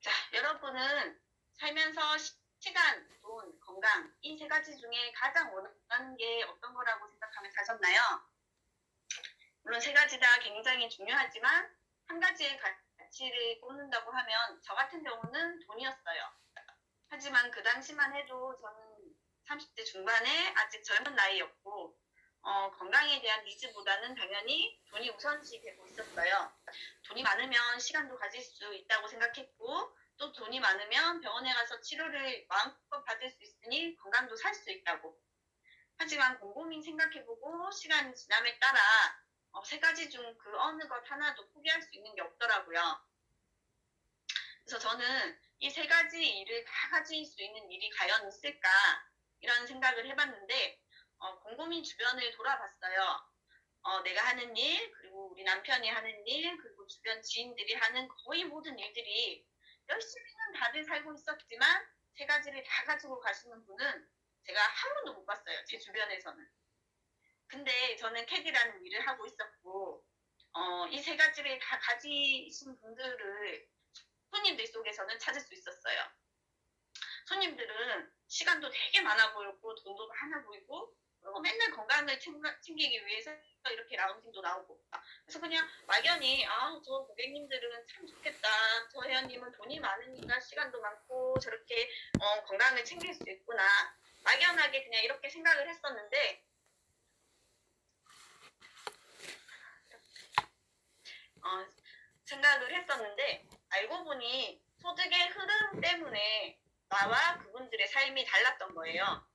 자, 여러분은 살면서 시간, 돈, 건강 이 세 가지 중에 가장 원하는 게 어떤 거라고 생각하면 사셨나요? 물론 세 가지 다 굉장히 중요하지만 한 가지의 가치를 꼽는다고 하면 저 같은 경우는 돈이었어요. 하지만 그 당시만 해도 저는 30대 중반에 아직 젊은 나이였고 건강에 대한 니즈보다는 당연히 돈이 우선시 되고 있었어요. 돈이 많으면 시간도 가질 수 있다고 생각했고 또 돈이 많으면 병원에 가서 치료를 마음껏 받을 수 있으니 건강도 살 수 있다고. 하지만 곰곰이 생각해보고 시간이 지남에 따라 세 가지 중 그 어느 것 하나도 포기할 수 있는 게 없더라고요. 그래서 저는 이 세 가지 일을 다 가질 수 있는 일이 과연 있을까 이런 생각을 해봤는데 곰곰이 주변을 돌아봤어요. 내가 하는 일, 그리고 우리 남편이 하는 일, 그리고 주변 지인들이 하는 거의 모든 일들이 열심히는 다들 살고 있었지만 세 가지를 다 가지고 가시는 분은 제가 한 번도 못 봤어요. 제 주변에서는. 근데 저는 캐디라는 일을 하고 있었고 이 세 가지를 다 가지신 분들을 손님들 속에서는 찾을 수 있었어요. 손님들은 시간도 되게 많아 보였고 돈도 많아 보이고 그리고 맨날 건강을 챙기기 위해서 이렇게 라운딩도 나오고 그래서 그냥 막연히 저 고객님들은 참 좋겠다. 저 회원님은 돈이 많으니까 시간도 많고 저렇게 건강을 챙길 수 있구나. 막연하게 그냥 이렇게 생각을 했었는데 알고 보니 소득의 흐름 때문에 나와 그분들의 삶이 달랐던 거예요.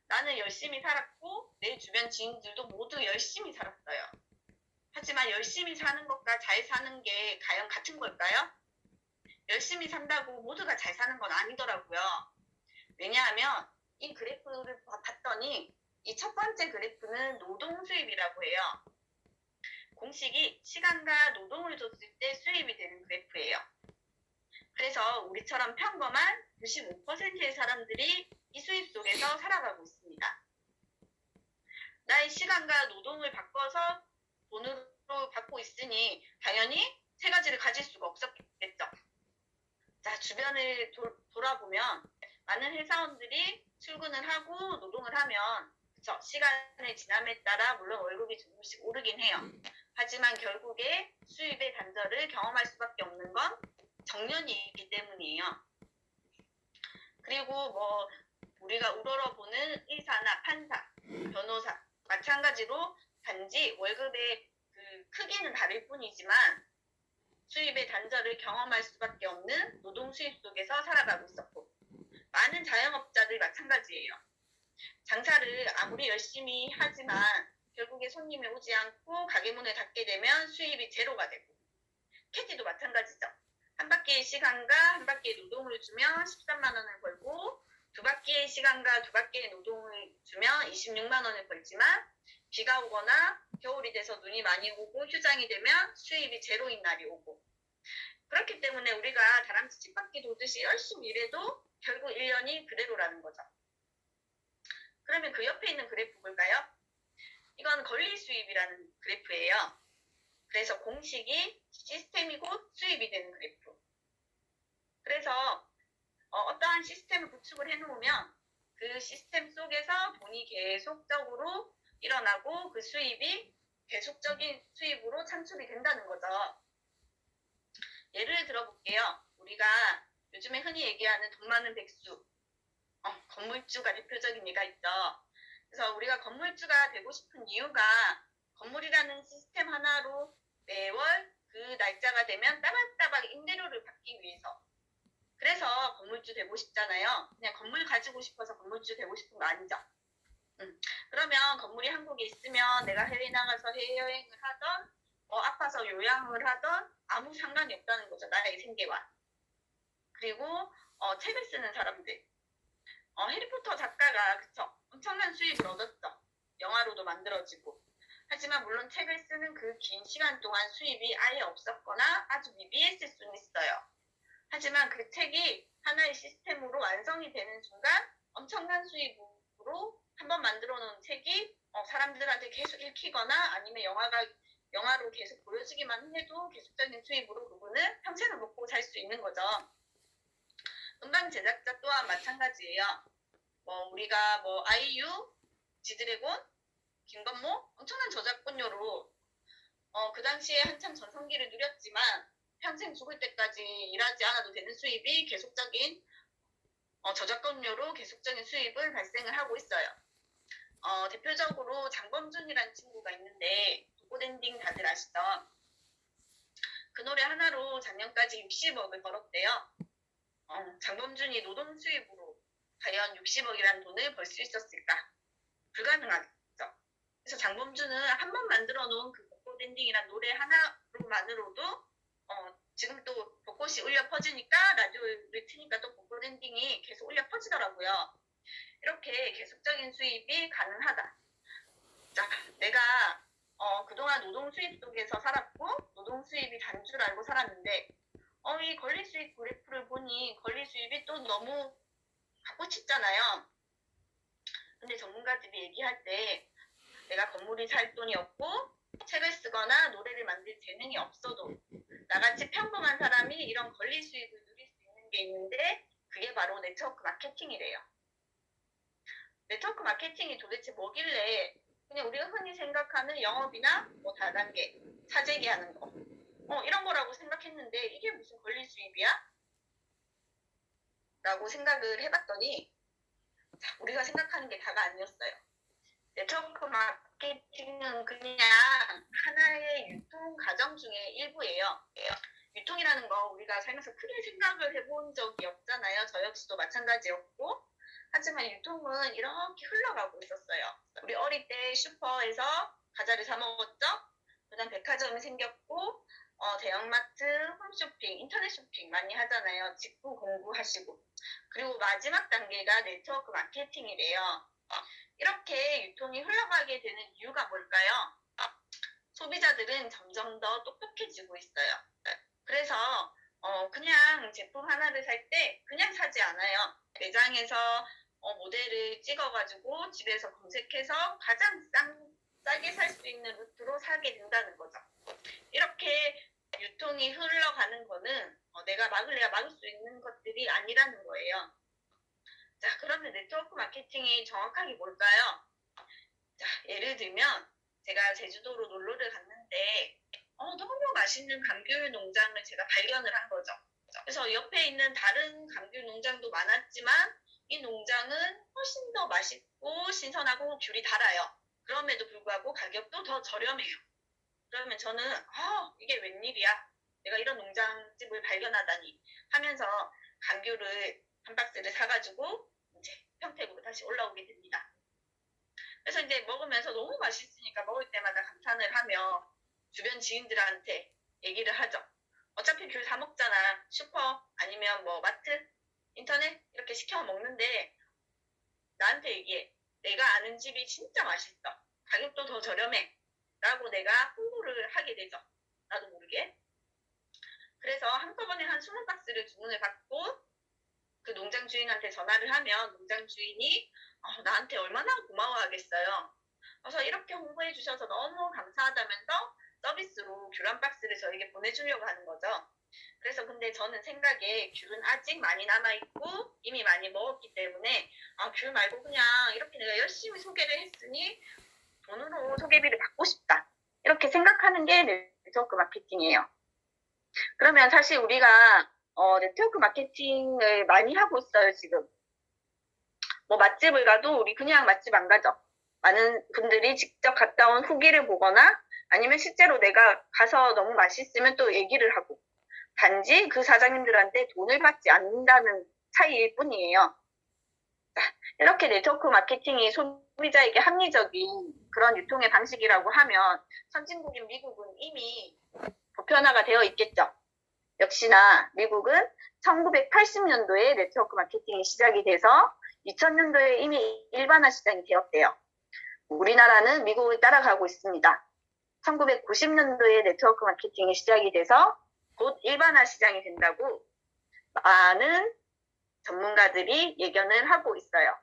나는 열심히 살았고 내 주변 지인들도 모두 열심히 살았어요. 하지만 열심히 사는 것과 잘 사는 게 과연 같은 걸까요? 열심히 산다고 모두가 잘 사는 건 아니더라고요. 왜냐하면 이 그래프를 봤더니 이 첫 번째 그래프는 노동 수입이라고 해요. 공식이 시간과 노동을 줬을 때 수입이 되는 그래프예요. 그래서 우리처럼 평범한 95%의 사람들이 이 수입 속에서 살아가고 있습니다. 나의 시간과 노동을 바꿔서 돈으로 받고 있으니 당연히 세 가지를 가질 수가 없었겠죠. 자, 주변을 돌아보면 많은 회사원들이 출근을 하고 노동을 하면 그쵸? 시간의 지남에 따라 물론 월급이 조금씩 오르긴 해요. 하지만 결국에 수입의 단절을 경험할 수밖에 없는 건 정년이 있기 때문이에요. 그리고 우리가 우러러보는 의사나 판사, 변호사 마찬가지로 단지 월급의 그 크기는 다를 뿐이지만 수입의 단절을 경험할 수밖에 없는 노동 수입 속에서 살아가고 있었고 많은 자영업자들 마찬가지예요. 장사를 아무리 열심히 하지만 결국에 손님이 오지 않고 가게 문을 닫게 되면 수입이 제로가 되고 캐디도 마찬가지죠. 한 바퀴의 시간과 한 바퀴의 노동을 주면 13만 원을 벌고 두 바퀴의 시간과 두 바퀴의 노동을 주면 26만 원을 벌지만 비가 오거나 겨울이 돼서 눈이 많이 오고 휴장이 되면 수입이 제로인 날이 오고 그렇기 때문에 우리가 다람쥐 쳇바퀴 돌듯이 열심히 일해도 결국 1년이 그대로라는 거죠. 그러면 그 옆에 있는 그래프 볼까요? 이건 권리 수입이라는 그래프예요. 그래서 공식이 시스템이 곧 수입이 되는 그래프. 그래서 어떠한 시스템을 구축을 해놓으면 그 시스템 속에서 돈이 계속적으로 일어나고 그 수입이 계속적인 수입으로 창출이 된다는 거죠. 예를 들어볼게요. 우리가 요즘에 흔히 얘기하는 돈 많은 백수, 건물주가 대표적인 예가 있죠. 그래서 우리가 건물주가 되고 싶은 이유가 건물이라는 시스템 하나로 매월 그 날짜가 되면 따박따박 임대료를 받기 위해서 그래서 건물주 되고 싶잖아요. 그냥 건물 가지고 싶어서 건물주 되고 싶은 거 아니죠. 그러면 건물이 한국에 있으면 내가 해외 나가서 해외여행을 하던 아파서 요양을 하던 아무 상관이 없다는 거죠. 나의 생계와. 그리고 책을 쓰는 사람들. 해리포터 작가가 그쵸? 엄청난 수입을 얻었죠. 영화로도 만들어지고. 하지만 물론 책을 쓰는 그 긴 시간 동안 수입이 아예 없었거나 아주 미비했을 수는 있어요. 하지만 그 책이 하나의 시스템으로 완성이 되는 순간 엄청난 수입으로 한번 만들어 놓은 책이 사람들한테 계속 읽히거나 아니면 영화가 영화로 계속 보여주기만 해도 계속적인 수입으로 그분은 평생을 먹고 살 수 있는 거죠. 음반 제작자 또한 마찬가지예요. 우리가 아이유, 지드래곤, 김건모 엄청난 저작권료로 그 당시에 한참 전성기를 누렸지만 평생 죽을 때까지 일하지 않아도 되는 수입이 계속적인 저작권료로 계속적인 수입을 발생을 하고 있어요. 대표적으로 장범준이라는 친구가 있는데 벚꽃엔딩 다들 아시죠? 그 노래 하나로 작년까지 60억을 벌었대요. 장범준이 노동 수입으로 과연 60억이라는 돈을 벌 수 있었을까? 불가능하죠. 그래서 장범준은 한 번 만들어 놓은 그 벚꽃 엔딩이란 노래 하나로만으로도 지금 또 벚꽃이 울려 퍼지니까 라디오를 트니까 또 벚꽃 엔딩이 계속 울려 퍼지더라고요. 이렇게 계속적인 수입이 가능하다. 자, 내가 그동안 노동 수입 속에서 살았고 노동 수입이 단 줄 알고 살았는데 이 권리 수입 그래프를 보니 권리 수입이 또 너무 갖고 싶잖아요. 근데 전문가들이 얘기할 때 내가 건물이 살 돈이 없고 책을 쓰거나 노래를 만들 재능이 없어도 나같이 평범한 사람이 이런 권리 수입을 누릴 수 있는 게 있는데 그게 바로 네트워크 마케팅이래요. 네트워크 마케팅이 도대체 뭐길래 그냥 우리가 흔히 생각하는 영업이나 다단계, 사재기 하는 거 이런 거라고 생각했는데 이게 무슨 권리 수입이야? 라고 생각을 해봤더니 우리가 생각하는 게 다가 아니었어요. 네트워크 마케팅은 그냥 하나의 유통 과정 중에 일부예요. 유통이라는 거 우리가 살면서 크게 생각을 해본 적이 없잖아요. 저 역시도 마찬가지였고 하지만 유통은 이렇게 흘러가고 있었어요. 우리 어릴 때 슈퍼에서 과자를 사 먹었죠. 그다음 백화점이 생겼고 대형마트, 홈쇼핑, 인터넷 쇼핑 많이 하잖아요. 직구 공부하시고. 그리고 마지막 단계가 네트워크 마케팅이래요. 이렇게 유통이 흘러가게 되는 이유가 뭘까요? 소비자들은 점점 더 똑똑해지고 있어요. 그래서 그냥 제품 하나를 살 때 그냥 사지 않아요. 매장에서 모델을 찍어가지고 집에서 검색해서 가장 싸게 살 수 있는 루트로 사게 된다는 거죠. 이렇게 유통이 흘러가는 거는 내가 막을 수 있는 것들이 아니라는 거예요. 자, 그러면 네트워크 마케팅이 정확하게 뭘까요? 자, 예를 들면 제가 제주도로 놀러를 갔는데 너무 맛있는 감귤 농장을 제가 발견을 한 거죠. 그래서 옆에 있는 다른 감귤 농장도 많았지만 이 농장은 훨씬 더 맛있고 신선하고 귤이 달아요. 그럼에도 불구하고 가격도 더 저렴해요. 그러면 저는 이게 웬일이야? 내가 이런 농장집을 발견하다니 하면서 감귤을 한 박스를 사가지고 이제 평택으로 다시 올라오게 됩니다. 그래서 이제 먹으면서 너무 맛있으니까 먹을 때마다 감탄을 하며 주변 지인들한테 얘기를 하죠. 어차피 귤 사 먹잖아. 슈퍼 아니면 마트, 인터넷 이렇게 시켜 먹는데 나한테 얘기해. 내가 아는 집이 진짜 맛있어. 가격도 더 저렴해. 라고 내가 홍보를 하게 되죠. 나도 모르게. 그래서 한꺼번에 한 20박스를 주문을 받고 그 농장 주인한테 전화를 하면 농장 주인이 나한테 얼마나 고마워하겠어요. 그래서 이렇게 홍보해 주셔서 너무 감사하다면서 서비스로 귤 한 박스를 저에게 보내주려고 하는 거죠. 그래서 근데 저는 생각에 귤은 아직 많이 남아있고 이미 많이 먹었기 때문에 귤 말고 그냥 이렇게 내가 열심히 소개를 했으니 돈으로 소개비를 받고 싶다. 이렇게 생각하는 게 네트워크 마케팅이에요. 그러면 사실 우리가 네트워크 마케팅을 많이 하고 있어요, 지금. 맛집을 가도 우리 그냥 맛집 안 가죠. 많은 분들이 직접 갔다 온 후기를 보거나 아니면 실제로 내가 가서 너무 맛있으면 또 얘기를 하고 단지 그 사장님들한테 돈을 받지 않는다는 차이일 뿐이에요. 이렇게 네트워크 마케팅이 소비자에게 합리적인 그런 유통의 방식이라고 하면 선진국인 미국은 이미 보편화가 되어 있겠죠. 역시나 미국은 1980년도에 네트워크 마케팅이 시작이 돼서 2000년도에 이미 일반화 시장이 되었대요. 우리나라는 미국을 따라가고 있습니다. 1990년도에 네트워크 마케팅이 시작이 돼서 곧 일반화 시장이 된다고 많은 전문가들이 예견을 하고 있어요.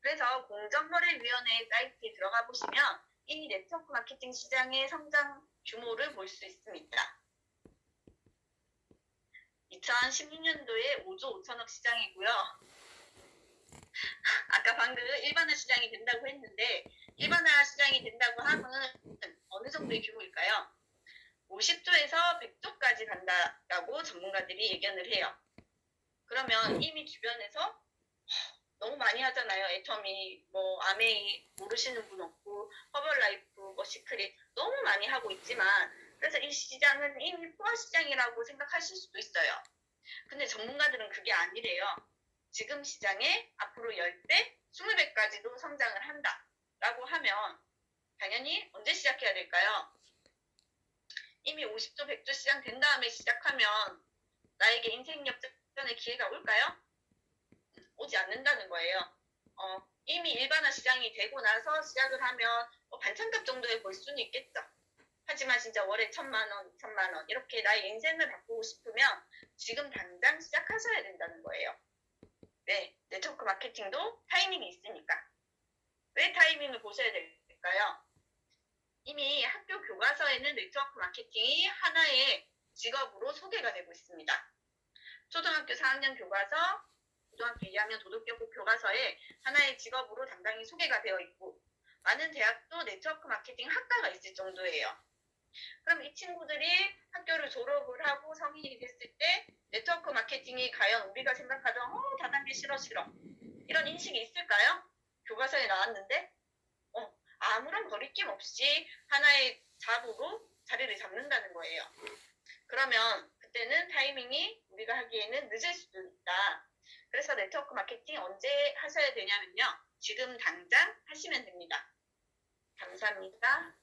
그래서 공정거래위원회 사이트에 들어가 보시면 이 네트워크 마케팅 시장의 성장 규모를 볼 수 있습니다. 2016년도에 5조 5천억 시장이고요. 아까 방금 일반화 시장이 된다고 했는데 일반화 시장이 된다고 하면 어느 정도의 규모일까요? 50조에서 100조까지 간다라고 전문가들이 예견을 해요. 그러면 이미 주변에서 너무 많이 하잖아요. 애터미, 뭐 아메이 모르시는 분 없고 허벌라이프, 뭐 시크릿 너무 많이 하고 있지만 그래서 이 시장은 이미 포화 시장이라고 생각하실 수도 있어요. 근데 전문가들은 그게 아니래요. 지금 시장에 앞으로 10배, 20배까지도 성장을 한다라고 하면 당연히 언제 시작해야 될까요? 이미 50조, 100조 시장 된 다음에 시작하면 나에게 인생 역전의 기회가 올까요? 오지 않는다는 거예요. 이미 일반화 시장이 되고 나서 시작을 하면 반찬값 정도에 볼 수는 있겠죠. 하지만 진짜 월에 1,000만 원, 2,000만 원 이렇게 나의 인생을 바꾸고 싶으면 지금 당장 시작하셔야 된다는 거예요. 네, 네트워크 마케팅도 타이밍이 있으니까. 왜 타이밍을 보셔야 될까요? 이미 학교 교과서에는 네트워크 마케팅이 하나의 직업으로 소개가 되고 있습니다. 초등학교 4학년 교과서, 고등학교 2학년 도덕교육 교과서에 하나의 직업으로 당당히 소개가 되어 있고 많은 대학도 네트워크 마케팅 학과가 있을 정도예요. 그럼 이 친구들이 학교를 졸업을 하고 성인이 됐을 때 네트워크 마케팅이 과연 우리가 생각하던 다단계 싫어 이런 인식이 있을까요? 교과서에 나왔는데 아무런 거리낌 없이 하나의 잡으로 자리를 잡는다는 거예요. 그러면 그때는 타이밍이 우리가 하기에는 늦을 수도 있다. 그래서 네트워크 마케팅 언제 하셔야 되냐면요. 지금 당장 하시면 됩니다. 감사합니다.